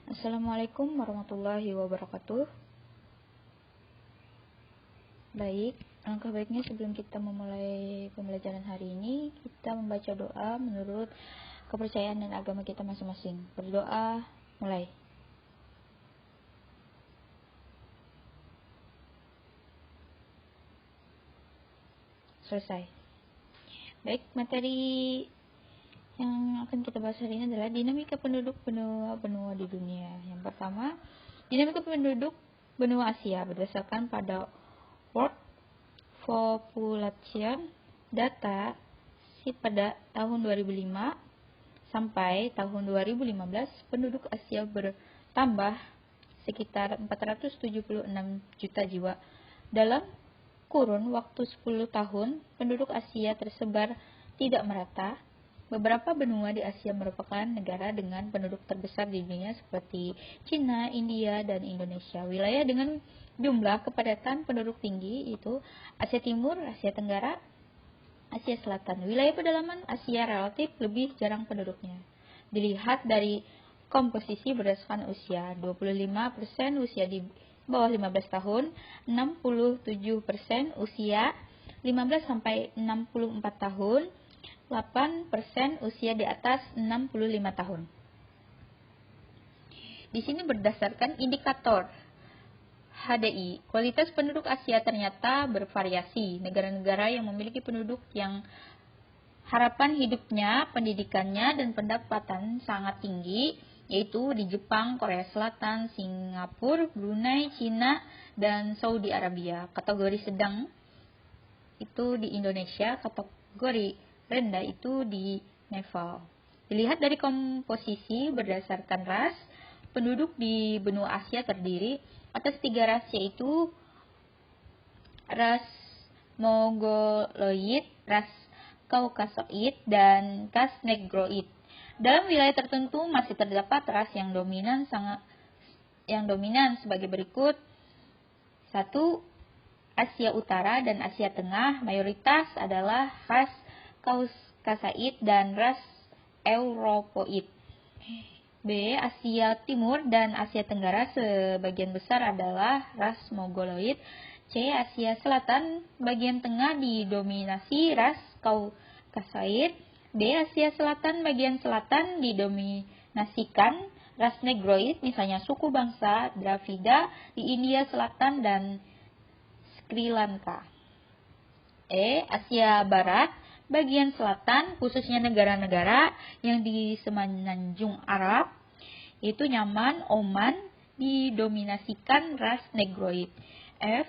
Assalamualaikum warahmatullahi wabarakatuh. Baik, alangkah baiknya sebelum kita memulai pembelajaran hari ini, kita membaca doa menurut kepercayaan dan agama kita masing-masing. Berdoa, mulai. Selesai. Baik, materi yang akan kita bahas hari ini adalah dinamika penduduk benua di dunia. Yang pertama, dinamika penduduk benua Asia berdasarkan pada World Population Data pada tahun 2005 sampai tahun 2015, penduduk Asia bertambah sekitar 476 juta jiwa. Dalam kurun waktu 10 tahun, penduduk Asia tersebar tidak merata. Beberapa benua di Asia merupakan negara dengan penduduk terbesar di dunia seperti Cina, India, dan Indonesia. Wilayah dengan jumlah kepadatan penduduk tinggi itu Asia Timur, Asia Tenggara, Asia Selatan. Wilayah pedalaman Asia relatif lebih jarang penduduknya. Dilihat dari komposisi berdasarkan usia, 25% usia di bawah 15 tahun, 67% usia 15 sampai 64 tahun, 8% usia di atas 65 tahun. Di sini berdasarkan indikator HDI, kualitas penduduk Asia ternyata bervariasi. Negara-negara yang memiliki penduduk yang harapan hidupnya, pendidikannya, dan pendapatan sangat tinggi, yaitu di Jepang, Korea Selatan, Singapura, Brunei, Cina, dan Saudi Arabia. Kategori sedang itu di Indonesia, kategori rendah itu di Nepal. Dilihat dari komposisi berdasarkan ras, penduduk di benua Asia terdiri atas 3 ras, yaitu ras Mongoloid, ras Kaukasoid, dan ras Negroid. Dalam wilayah tertentu masih terdapat ras yang dominan sebagai berikut. 1. Asia Utara dan Asia Tengah mayoritas adalah ras Kaukasoid dan ras Europoid. B. Asia Timur dan Asia Tenggara sebagian besar adalah ras Mongoloid. C. Asia Selatan bagian tengah didominasi ras Kaukasoid. D. Asia Selatan bagian selatan didominasikan ras Negroid, misalnya suku bangsa Dravida di India Selatan dan Sri Lanka. E. Asia Barat bagian selatan, khususnya negara-negara yang di semenanjung Arab, yaitu Yaman, Oman, didominasikan ras Negroid. F.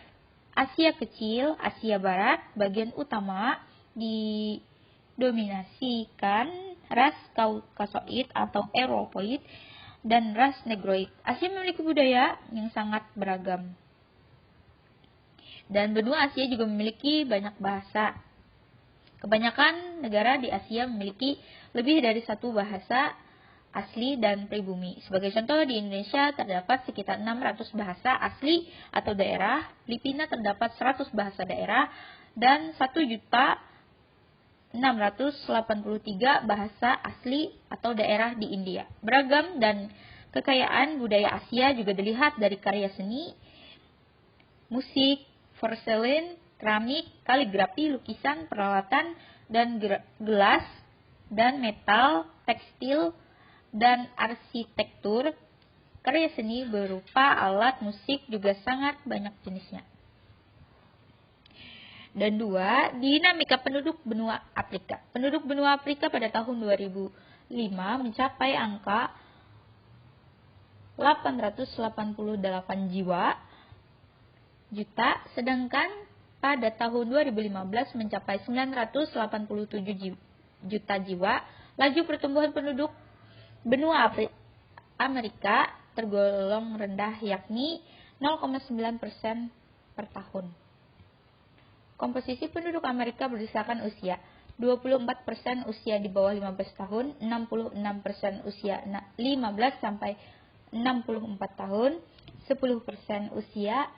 Asia Kecil, Asia Barat, bagian utama didominasikan ras Kaukasoid atau Europoid dan ras Negroid. Asia memiliki budaya yang sangat beragam. Dan benua Asia juga memiliki banyak bahasa. Kebanyakan negara di Asia memiliki lebih dari satu bahasa asli dan pribumi. Sebagai contoh, di Indonesia terdapat sekitar 600 bahasa asli atau daerah, Filipina terdapat 100 bahasa daerah, dan 1.683 bahasa asli atau daerah di India. Beragam dan kekayaan budaya Asia juga dilihat dari karya seni, musik, porselen, keramik, kaligrafi, lukisan, peralatan, dan gelas, dan metal, tekstil, dan arsitektur. Karya seni berupa alat musik juga sangat banyak jenisnya. Dan 2. Dinamika penduduk benua Afrika. Penduduk benua Afrika pada tahun 2005 mencapai angka 888 juta, sedangkan pada tahun 2015 mencapai 987 juta jiwa. Laju pertumbuhan penduduk benua Amerika tergolong rendah, yakni 0,9% per tahun. Komposisi penduduk Amerika berdasarkan usia, 24% usia di bawah 15 tahun, 66% usia 15 sampai 64 tahun, 10% usia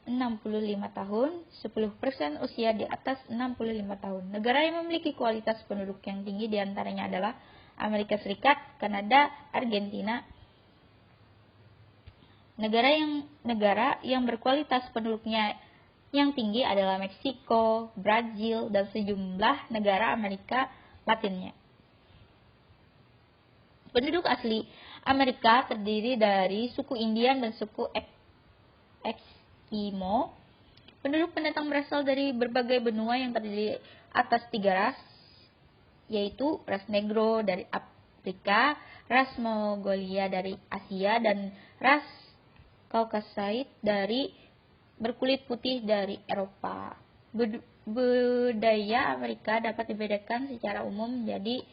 65 tahun, 10% usia di atas 65 tahun. Negara yang memiliki kualitas penduduk yang tinggi diantaranya adalah Amerika Serikat, Kanada, Argentina, Negara yang berkualitas penduduknya yang tinggi adalah Meksiko, Brazil, dan sejumlah negara Amerika Latinnya. Penduduk asli Amerika terdiri dari suku Indian dan suku Eskimo. Penduduk pendatang berasal dari berbagai benua yang terdiri atas 3 ras, yaitu ras Negro dari Afrika, ras Mongolia dari Asia, dan ras Caucasoid dari berkulit putih dari Eropa. Budaya Amerika dapat dibedakan secara umum menjadi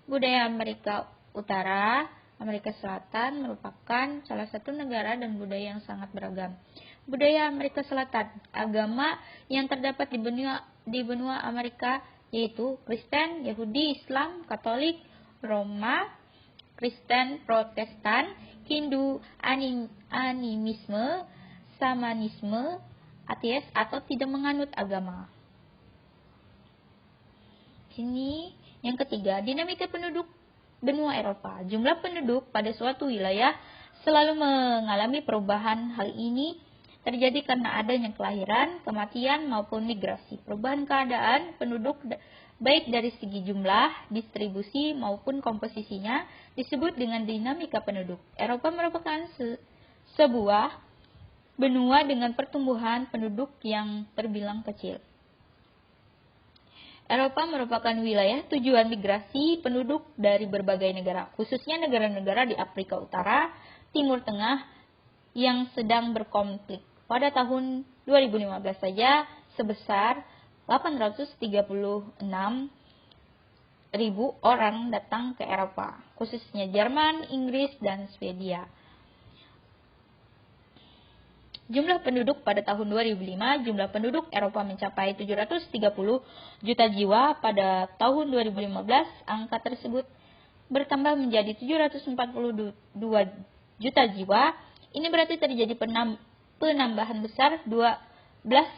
budaya Amerika Utara. Amerika Selatan merupakan salah satu negara dan budaya yang sangat beragam. Budaya Amerika Selatan, agama yang terdapat di benua Amerika yaitu Kristen, Yahudi, Islam, Katolik, Roma, Kristen, Protestan, Hindu, animisme, Shamanisme, ateis atau tidak menganut agama. Sini yang ketiga, dinamika penduduk benua Eropa. Jumlah penduduk pada suatu wilayah selalu mengalami perubahan. Hal ini terjadi karena adanya kelahiran, kematian, maupun migrasi. Perubahan keadaan penduduk baik dari segi jumlah, distribusi, maupun komposisinya disebut dengan dinamika penduduk. Eropa merupakan sebuah benua dengan pertumbuhan penduduk yang terbilang kecil. Eropa merupakan wilayah tujuan migrasi penduduk dari berbagai negara, khususnya negara-negara di Afrika Utara, Timur Tengah yang sedang berkonflik. Pada tahun 2015 saja sebesar 836.000 orang datang ke Eropa, khususnya Jerman, Inggris, dan Swedia. Jumlah penduduk pada tahun 2005, jumlah penduduk Eropa mencapai 730 juta jiwa. Pada tahun 2015, angka tersebut bertambah menjadi 742 juta jiwa. Ini berarti terjadi penambahan besar 12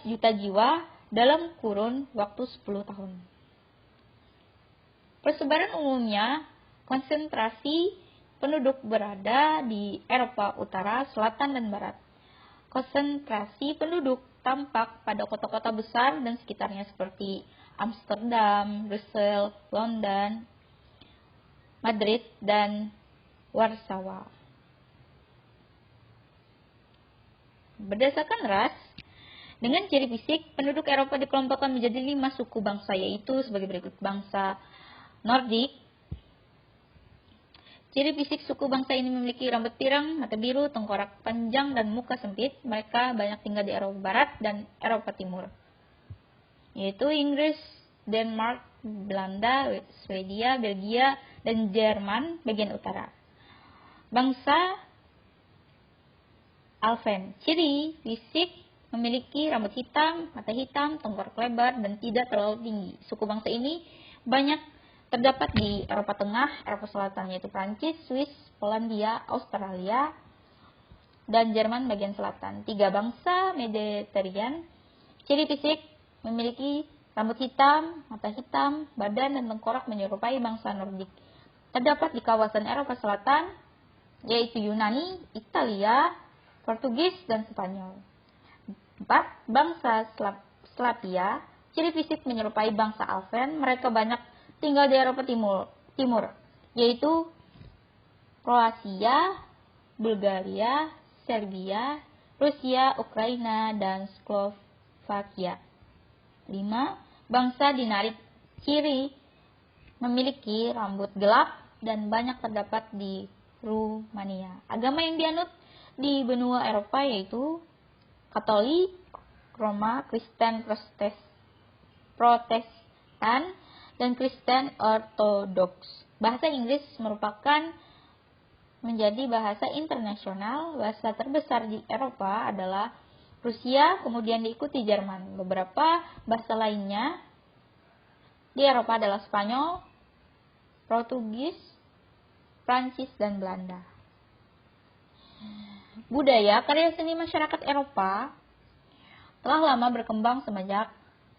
juta jiwa dalam kurun waktu 10 tahun. Persebaran umumnya, konsentrasi penduduk berada di Eropa Utara, Selatan, dan Barat. Konsentrasi penduduk tampak pada kota-kota besar dan sekitarnya seperti Amsterdam, Brussels, London, Madrid, dan Warsawa. Berdasarkan ras, dengan ciri fisik, penduduk Eropa dikelompokkan menjadi 5 suku bangsa, yaitu sebagai berikut. Bangsa Nordik. Ciri fisik suku bangsa ini memiliki rambut pirang, mata biru, tengkorak panjang, dan muka sempit. Mereka banyak tinggal di Eropa Barat dan Eropa Timur, yaitu Inggris, Denmark, Belanda, Swedia, Belgia, dan Jerman bagian utara. Bangsa Alpen. Ciri fisik memiliki rambut hitam, mata hitam, tengkorak lebar, dan tidak terlalu tinggi. Suku bangsa ini banyak terdapat di Eropa Tengah, Eropa Selatan, yaitu Prancis, Swiss, Polandia, Australia, dan Jerman bagian selatan. 3 bangsa Mediterranean. Ciri fisik memiliki rambut hitam, mata hitam, badan dan tengkorak menyerupai bangsa Nordik. Terdapat di kawasan Eropa Selatan, yaitu Yunani, Italia, Portugis, dan Spanyol. 4 bangsa Slavia. Ciri fisik menyerupai bangsa Alpen. Mereka banyak tinggal di Eropa Timur, yaitu Kroasia, Bulgaria, Serbia, Rusia, Ukraina, dan Slovakia. 5 bangsa Dinaric. Ciri memiliki rambut gelap dan banyak terdapat di Rumania. Agama yang dianut di benua Eropa yaitu Katolik, Roma, Kristen Protestan, dan Kristen Ortodoks. Bahasa Inggris merupakan menjadi bahasa internasional. Bahasa terbesar di Eropa adalah Rusia, kemudian diikuti Jerman. Beberapa bahasa lainnya di Eropa adalah Spanyol, Portugis, Prancis, dan Belanda. Budaya karya seni masyarakat Eropa telah lama berkembang semenjak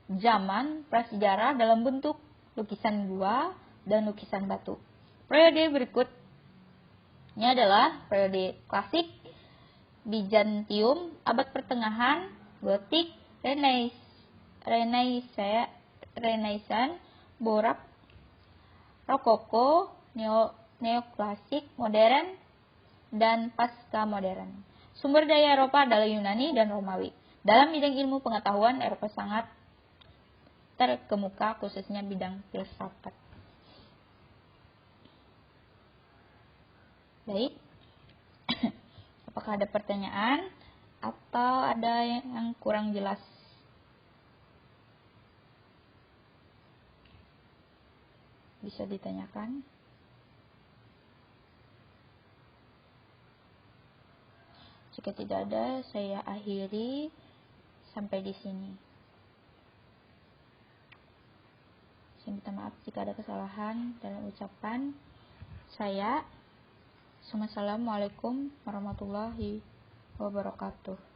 zaman prasejarah dalam bentuk lukisan gua dan lukisan batu. Periode berikutnya adalah periode klasik, Bizantium, abad pertengahan, Gotik, Renaissance, Baroque, Rokoko, Neoklasik, Modern, dan Pasca Modern. Sumber daya Eropa adalah Yunani dan Romawi. Dalam bidang ilmu pengetahuan, Eropa sangat terkemuka, khususnya bidang filsafat. Baik, apakah ada pertanyaan atau ada yang kurang jelas? Bisa ditanyakan. Jika tidak ada, saya akhiri sampai di sini. Saya minta maaf jika ada kesalahan dalam ucapan saya. Assalamualaikum warahmatullahi wabarakatuh.